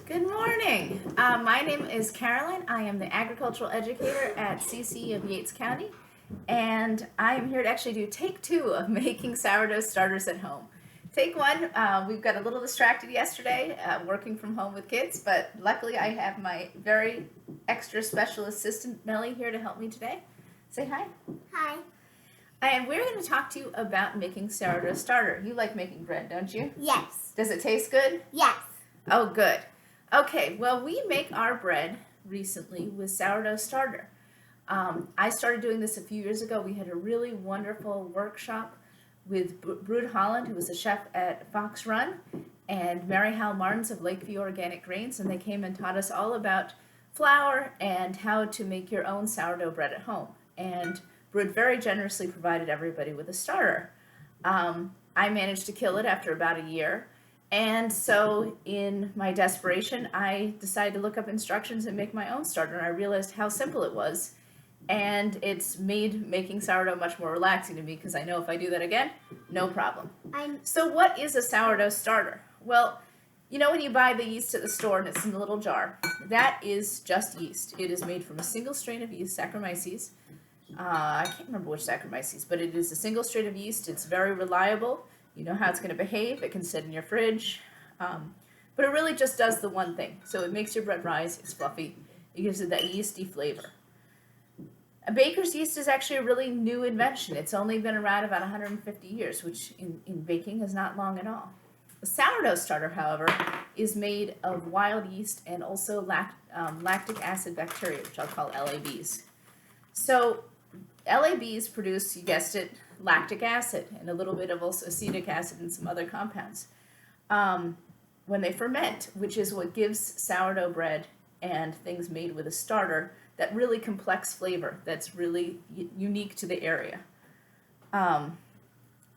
Good morning. My name is Carolyn. I am the agricultural educator at CC of Yates County, and I am here to actually do take 2 of making sourdough starters at home. Take 1, we've got a little distracted yesterday working from home with kids, but luckily I have my very extra special assistant Melly here to help me today. Say hi. Hi. And we're going to talk to you about making sourdough starter. You like making bread, don't you? Yes. Does it taste good? Yes. Oh, good. Okay, well, we make our bread recently with sourdough starter. I started doing this a few years ago. We had a really wonderful workshop with Boutard-Hunt, who was a chef at Fox Run, and Mary Hal Martins of Lakeview Organic Grains, and they came and taught us all about flour and how to make your own sourdough bread at home. And Brood very generously provided everybody with a starter. I managed to kill it after about a year. And so in my desperation, I decided to look up instructions and make my own starter, and I realized how simple it was. And it's made making sourdough much more relaxing to me because I know if I do that again, no problem. So what is a sourdough starter? Well, you know when you buy the yeast at the store and it's in a little jar, that is just yeast. It is made from a single strain of yeast, Saccharomyces. I can't remember which Saccharomyces, but it is a single strain of yeast. It's very reliable. You know how it's going to behave. It can sit in your fridge. But it really just does the one thing. So it makes your bread rise. It's fluffy. It gives it that yeasty flavor. A baker's yeast is actually a really new invention. It's only been around about 150 years, which in baking is not long at all. A sourdough starter, however, is made of wild yeast and also lactic acid bacteria, which I'll call LABs. So LABs produce, you guessed it, lactic acid and a little bit of also acetic acid and some other compounds when they ferment, which is what gives sourdough bread and things made with a starter that really complex flavor that's really unique to the area.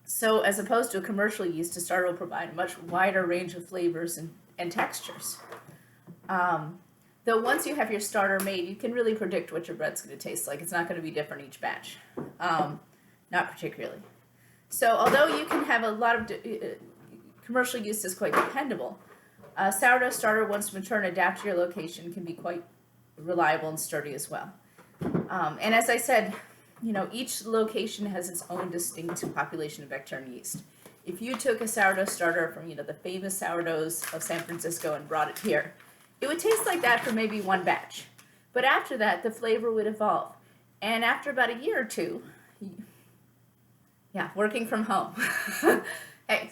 So as opposed to a commercial yeast, a starter will provide a much wider range of flavors and textures. Though once you have your starter made, you can really predict what your bread's going to taste like. It's not going to be different each batch. Not particularly. So although you can have a lot of commercial yeast is quite dependable, a sourdough starter, once mature and adapt to your location, can be quite reliable and sturdy as well. And as I said, you know, each location has its own distinct population of bacterial yeast. If you took a sourdough starter from, the famous sourdoughs of San Francisco and brought it here, it would taste like that for maybe one batch. But after that, the flavor would evolve. And after about a year or two, working from home. Hey.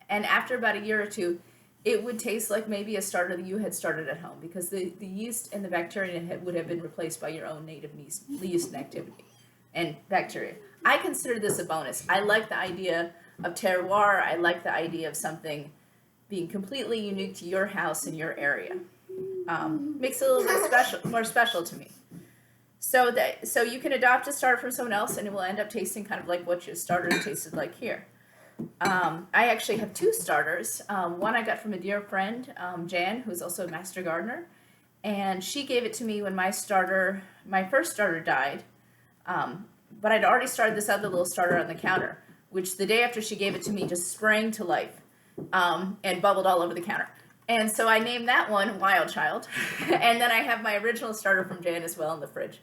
And after about a year or two, it would taste like maybe a starter that you had started at home because the yeast and the bacteria would have been replaced by your own native yeast activity and bacteria. I consider this a bonus. I like the idea of terroir. I like the idea of something being completely unique to your house and your area. Makes it a little bit more special to me. So you can adopt a starter from someone else and it will end up tasting kind of like what your starter tasted like here. I actually have 2 starters. One I got from a dear friend, Jan, who's also a master gardener, and she gave it to me when my first starter died, but I'd already started this other little starter on the counter, which the day after she gave it to me just sprang to life and bubbled all over the counter. And so I named that one Wild Child, and then I have my original starter from Jan as well in the fridge.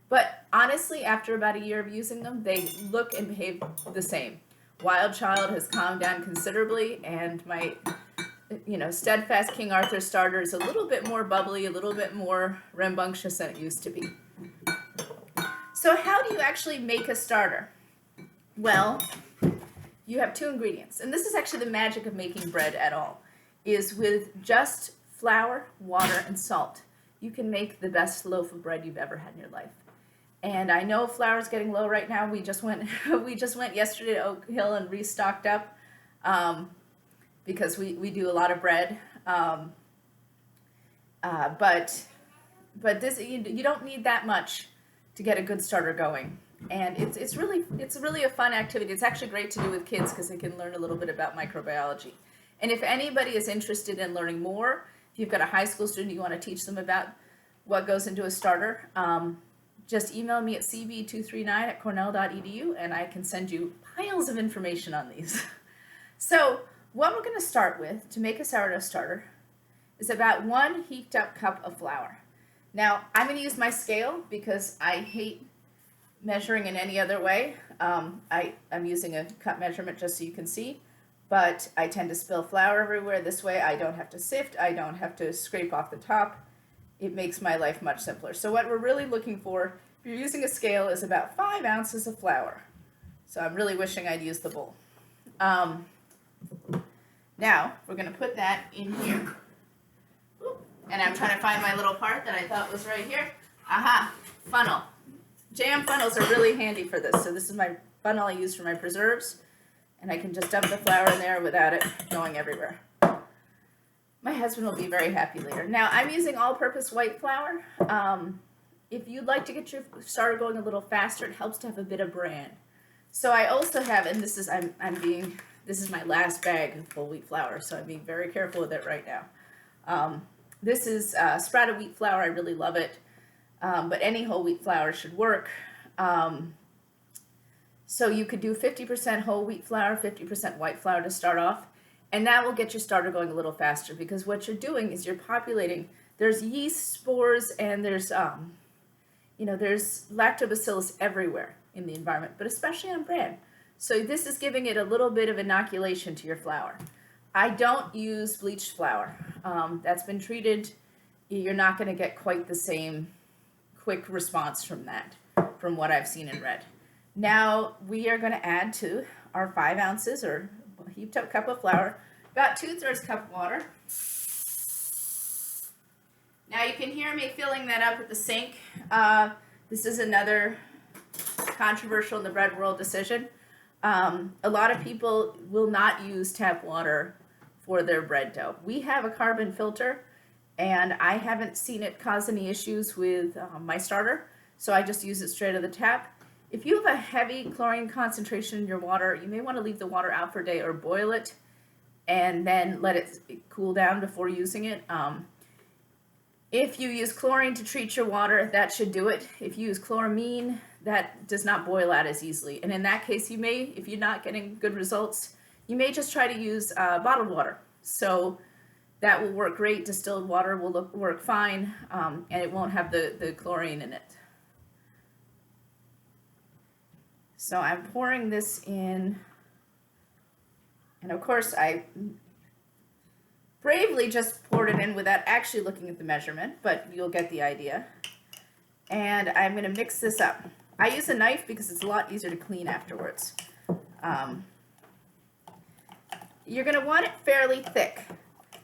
But honestly, after about a year of using them, they look and behave the same. Wild Child has calmed down considerably, and my, Steadfast King Arthur starter is a little bit more bubbly, a little bit more rambunctious than it used to be. So how do you actually make a starter? Well, you have 2 ingredients, and this is actually the magic of making bread at all, is with just flour, water, and salt. You can make the best loaf of bread you've ever had in your life. And I know flour is getting low right now. We just went yesterday to Oak Hill and restocked up because we do a lot of bread. But this you don't need that much to get a good starter going. And it's really a fun activity. It's actually great to do with kids because they can learn a little bit about microbiology. And if anybody is interested in learning more, if you've got a high school student you want to teach them about what goes into a starter, just email me at cb239@cornell.edu and I can send you piles of information on these. So what we're going to start with to make a sourdough starter is about 1 heaped up cup of flour. Now, I'm going to use my scale because I hate measuring in any other way. I'm using a cup measurement just so you can see, but I tend to spill flour everywhere. This way I don't have to sift, I don't have to scrape off the top. It makes my life much simpler. So what we're really looking for, if you're using a scale, is about 5 ounces of flour. So I'm really wishing I'd used the bowl. Now we're going to put that in here. And I'm trying to find my little part that I thought was right here. Aha, funnel. Jam funnels are really handy for this. So this is my funnel I use for my preserves. And I can just dump the flour in there without it going everywhere. My husband will be very happy later. Now I'm using all-purpose white flour. If you'd like to get your starter going a little faster, it helps to have a bit of bran. So I also have, and this is this is my last bag of whole wheat flour, so I'm being very careful with it right now. This is sprouted wheat flour. I really love it, but any whole wheat flour should work. So you could do 50% whole wheat flour, 50% white flour to start off, and that will get your starter going a little faster, because what you're doing is you're populating. There's yeast spores and there's there's lactobacillus everywhere in the environment, but especially on bran. So this is giving it a little bit of inoculation to your flour. I don't use bleached flour. That's been treated. You're not going to get quite the same quick response from that, from what I've seen and read. Now we are going to add to our 5 ounces or heaped up cup of flour, about 2/3 cup of water. Now you can hear me filling that up at the sink. This is another controversial in the bread world decision. A lot of people will not use tap water for their bread dough. We have a carbon filter, and I haven't seen it cause any issues with my starter, so I just use it straight out of the tap. If you have a heavy chlorine concentration in your water, you may want to leave the water out for a day or boil it and then let it cool down before using it. If you use chlorine to treat your water, that should do it. If you use chloramine, that does not boil out as easily. And in that case, you may, if you're not getting good results, you may just try to use bottled water. So that will work great. Distilled water will work fine, and it won't have the chlorine in it. So I'm pouring this in, and of course I bravely just poured it in without actually looking at the measurement, but you'll get the idea. And I'm going to mix this up. I use a knife because it's a lot easier to clean afterwards. You're going to want it fairly thick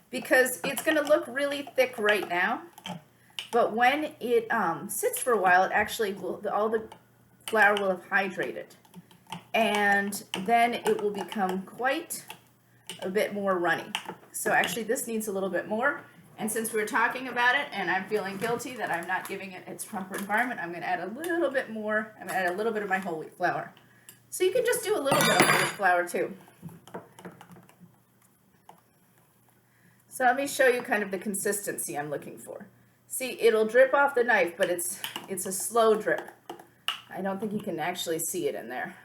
because it's going to look really thick right now, but when it sits for a while, it actually will, all the flour will have hydrated, and then it will become quite a bit more runny. So actually this needs a little bit more, and since we were talking about it and I'm feeling guilty that I'm not giving it its proper environment, I'm going to add a little bit more. I'm going to add a little bit of my whole wheat flour. So you can just do a little bit of whole wheat flour too. So let me show you kind of the consistency I'm looking for. See, it'll drip off the knife, but it's a slow drip. I don't think you can actually see it in there.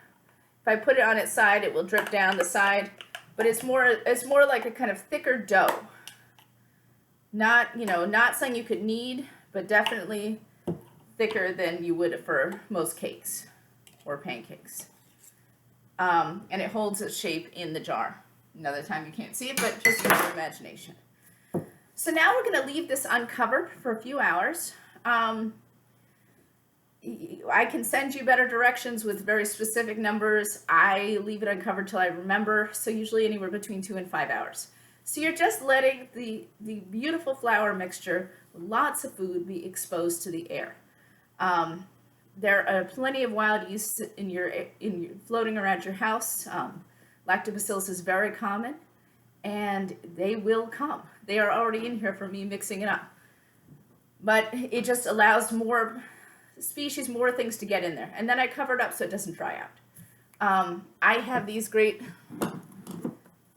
If I put it on its side, it will drip down the side, but it's more like a kind of thicker dough. Not something you could knead, but definitely thicker than you would for most cakes or pancakes. And it holds its shape in the jar. Another time you can't see it, but just use your imagination. So now we're going to leave this uncovered for a few hours. I can send you better directions with very specific numbers. I leave it uncovered till I remember, so usually anywhere between 2 and 5 hours. So you're just letting the beautiful flour mixture, lots of food, be exposed to the air. There are plenty of wild yeast in your floating around your house. Lactobacillus is very common, and they will come. They are already in here for me mixing it up. But it just allows more species, more things to get in there. And then I cover it up so it doesn't dry out. I have these great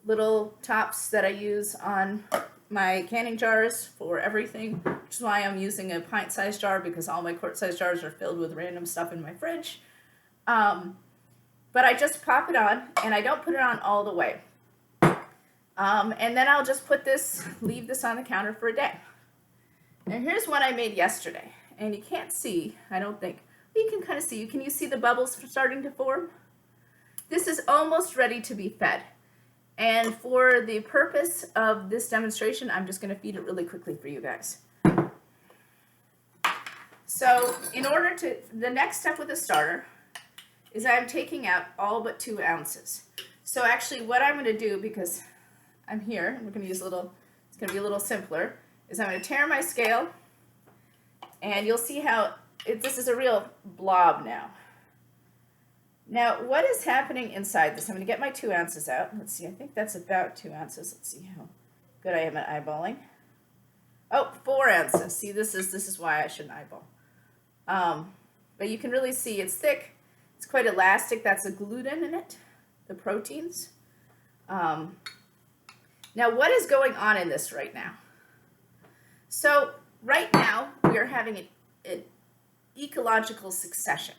little tops that I use on my canning jars for everything, which is why I'm using a pint-sized jar, because all my quart-sized jars are filled with random stuff in my fridge. But I just pop it on, and I don't put it on all the way. And then I'll just leave this on the counter for a day. Now here's one I made yesterday, and you can't see, I don't think, but you can kind of see. Can you see the bubbles starting to form? This is almost ready to be fed. And for the purpose of this demonstration, I'm just going to feed it really quickly for you guys. So the next step with the starter is I'm taking out all but 2 ounces. So actually what I'm going to do, because I'm here, and we're going to use it's going to be a little simpler, is I'm going to tear my scale, and you'll see how this is a real blob now. Now, what is happening inside this? I'm going to get my 2 ounces out. Let's see, I think that's about 2 ounces. Let's see how good I am at eyeballing. Oh, 4 ounces. See, this is why I shouldn't eyeball. But you can really see it's thick. It's quite elastic. That's the gluten in it, the proteins. Now, what is going on in this right now? So, right now, we are having an ecological succession.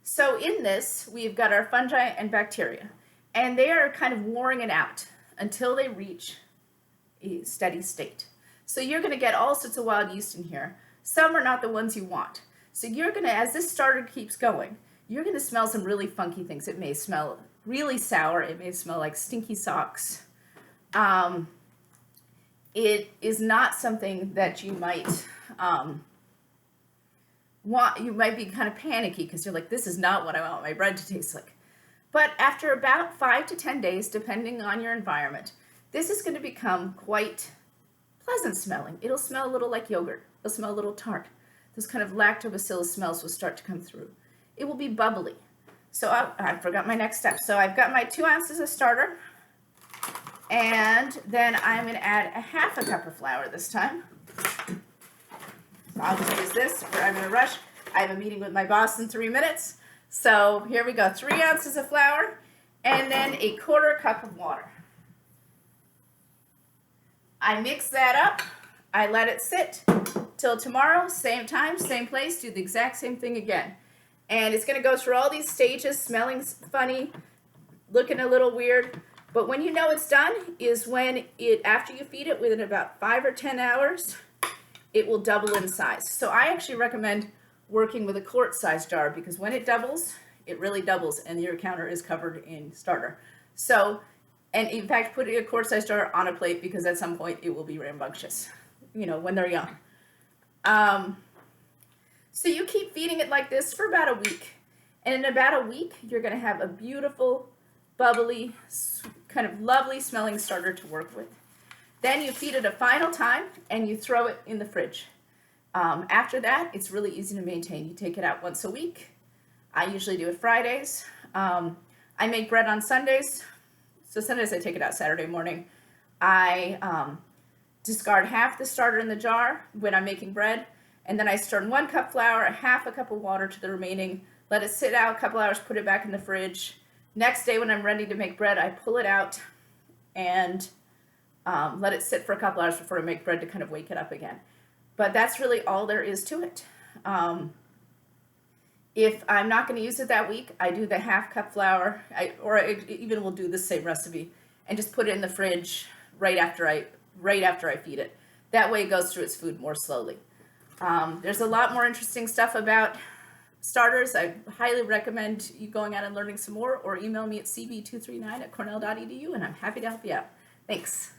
So in this, we've got our fungi and bacteria, and they are kind of warring it out until they reach a steady state. So you're going to get all sorts of wild yeast in here. Some are not the ones you want. So you're going to, as this starter keeps going, you're going to smell some really funky things. It may smell really sour. It may smell like stinky socks. It is not something that you might you might be kind of panicky because you're like, this is not what I want my bread to taste like. But after about 5 to 10 days, depending on your environment, this is going to become quite pleasant smelling. It'll smell a little like yogurt. It'll smell a little tart. Those kind of lactobacillus smells will start to come through. It will be bubbly. So I forgot my next step. So I've got my 2 ounces of starter, and then I'm going to add a half a cup of flour this time. So I'll just use this, or I'm in a rush. I have a meeting with my boss in 3 minutes. So here we go, 3 ounces of flour, and then a 1/4 cup of water. I mix that up. I let it sit till tomorrow, same time, same place, do the exact same thing again. And it's going to go through all these stages, smelling funny, looking a little weird. But when you know it's done is when after you feed it within about 5 or 10 hours, it will double in size. So I actually recommend working with a quart-sized jar because when it doubles, it really doubles and your counter is covered in starter. So, and in fact, put a quart-sized jar on a plate because at some point it will be rambunctious, when they're young. So you keep feeding it like this for about a week. And in about a week, you're going to have a beautiful, bubbly, kind of lovely smelling starter to work with. Then you feed it a final time and you throw it in the fridge. After that, it's really easy to maintain. You take it out once a week. I usually do it Fridays. I make bread on Sundays. So Sundays I take it out Saturday morning. I discard half the starter in the jar when I'm making bread. And then I stir in 1 cup flour, a half a cup of water to the remaining. Let it sit out a couple hours, put it back in the fridge. Next day when I'm ready to make bread, I pull it out and let it sit for a couple hours before I make bread to kind of wake it up again. But that's really all there is to it. If I'm not going to use it that week, I do the half cup flour, or I even will do the same recipe and just put it in the fridge right after I feed it. That way it goes through its food more slowly. There's a lot more interesting stuff about starters. I highly recommend you going out and learning some more, or email me at cb239@cornell.edu, and I'm happy to help you out. Thanks.